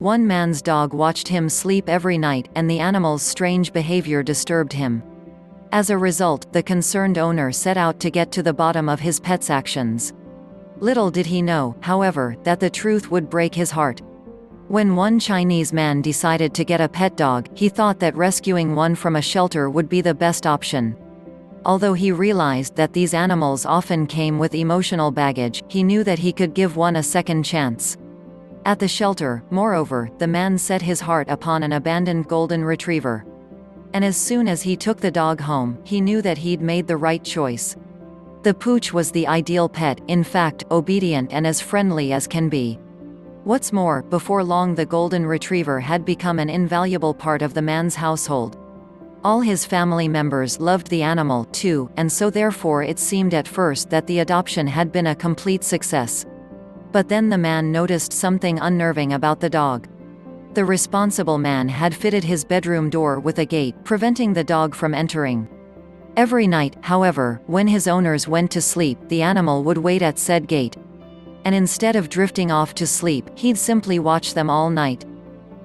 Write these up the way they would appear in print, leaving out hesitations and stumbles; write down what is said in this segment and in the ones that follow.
One man's dog watched him sleep every night, and the animal's strange behavior disturbed him. As a result, the concerned owner set out to get to the bottom of his pet's actions. Little did he know, however, that the truth would break his heart. When one Chinese man decided to get a pet dog, he thought that rescuing one from a shelter would be the best option. Although he realized that these animals often came with emotional baggage, he knew that he could give one a second chance. At the shelter, moreover, the man set his heart upon an abandoned golden retriever. And as soon as he took the dog home, he knew that he'd made the right choice. The pooch was the ideal pet, in fact, obedient and as friendly as can be. What's more, before long the golden retriever had become an invaluable part of the man's household. All his family members loved the animal, too, and so therefore it seemed at first that the adoption had been a complete success. But then the man noticed something unnerving about the dog. The responsible man had fitted his bedroom door with a gate, preventing the dog from entering. Every night, however, when his owners went to sleep, the animal would wait at said gate. And instead of drifting off to sleep, he'd simply watch them all night.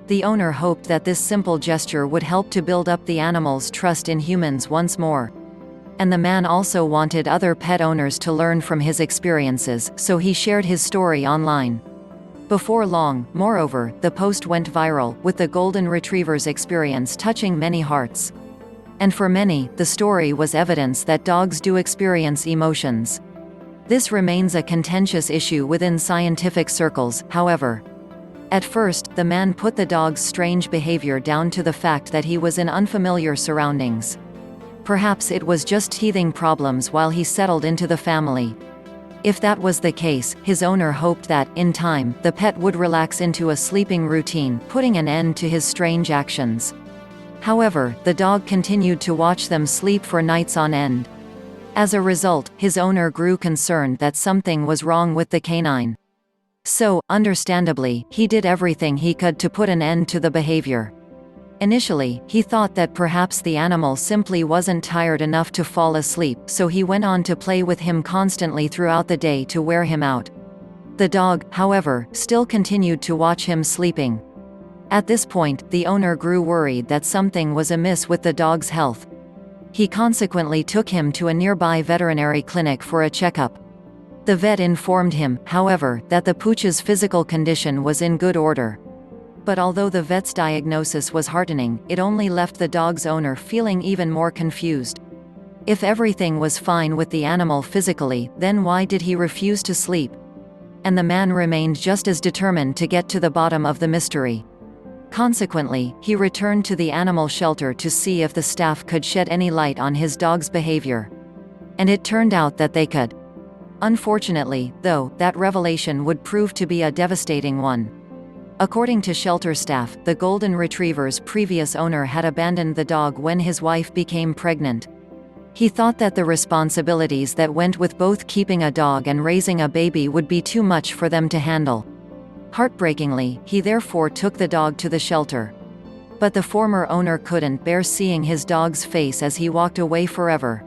The owner hoped that this simple gesture would help to build up the animal's trust in humans once more. And the man also wanted other pet owners to learn from his experiences, so he shared his story online. Before long, moreover, the post went viral, with the golden retriever's experience touching many hearts. And for many, the story was evidence that dogs do experience emotions. This remains a contentious issue within scientific circles, however. At first, the man put the dog's strange behavior down to the fact that he was in unfamiliar surroundings. Perhaps it was just teething problems while he settled into the family. If that was the case, his owner hoped that, in time, the pet would relax into a sleeping routine, putting an end to his strange actions. However, the dog continued to watch them sleep for nights on end. As a result, his owner grew concerned that something was wrong with the canine. So, understandably, he did everything he could to put an end to the behavior. Initially, he thought that perhaps the animal simply wasn't tired enough to fall asleep, so he went on to play with him constantly throughout the day to wear him out. The dog, however, still continued to watch him sleeping. At this point, the owner grew worried that something was amiss with the dog's health. He consequently took him to a nearby veterinary clinic for a checkup. The vet informed him, however, that the pooch's physical condition was in good order. But although the vet's diagnosis was heartening, it only left the dog's owner feeling even more confused. If everything was fine with the animal physically, then why did he refuse to sleep? And the man remained just as determined to get to the bottom of the mystery. Consequently, he returned to the animal shelter to see if the staff could shed any light on his dog's behavior. And it turned out that they could. Unfortunately, though, that revelation would prove to be a devastating one. According to shelter staff, the golden retriever's previous owner had abandoned the dog when his wife became pregnant. He thought that the responsibilities that went with both keeping a dog and raising a baby would be too much for them to handle. Heartbreakingly, he therefore took the dog to the shelter. But the former owner couldn't bear seeing his dog's face as he walked away forever.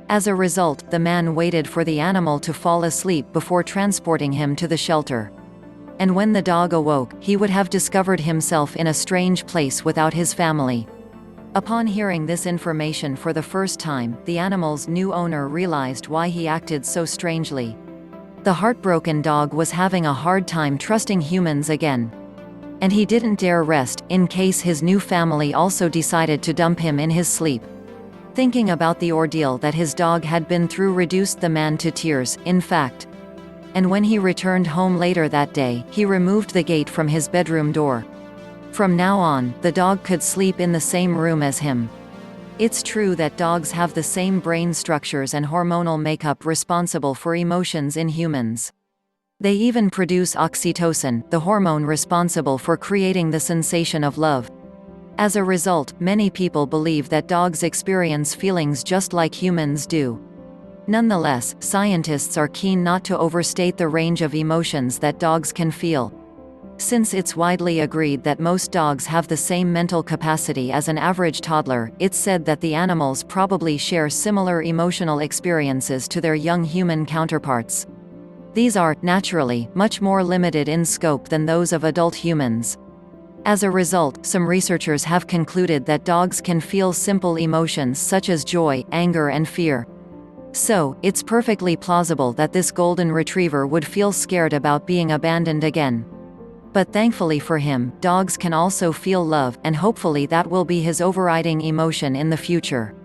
As a result, the man waited for the animal to fall asleep before transporting him to the shelter. And when the dog awoke, he would have discovered himself in a strange place without his family. Upon hearing this information for the first time, the animal's new owner realized why he acted so strangely. The heartbroken dog was having a hard time trusting humans again. And he didn't dare rest, in case his new family also decided to dump him in his sleep. Thinking about the ordeal that his dog had been through reduced the man to tears, in fact. And when he returned home later that day, he removed the gate from his bedroom door. From now on, the dog could sleep in the same room as him. It's true that dogs have the same brain structures and hormonal makeup responsible for emotions in humans. They even produce oxytocin, the hormone responsible for creating the sensation of love. As a result, many people believe that dogs experience feelings just like humans do. Nonetheless, scientists are keen not to overstate the range of emotions that dogs can feel. Since it's widely agreed that most dogs have the same mental capacity as an average toddler, it's said that the animals probably share similar emotional experiences to their young human counterparts. These are, naturally, much more limited in scope than those of adult humans. As a result, some researchers have concluded that dogs can feel simple emotions such as joy, anger and fear. So, it's perfectly plausible that this golden retriever would feel scared about being abandoned again. But thankfully for him, dogs can also feel love, and hopefully that will be his overriding emotion in the future.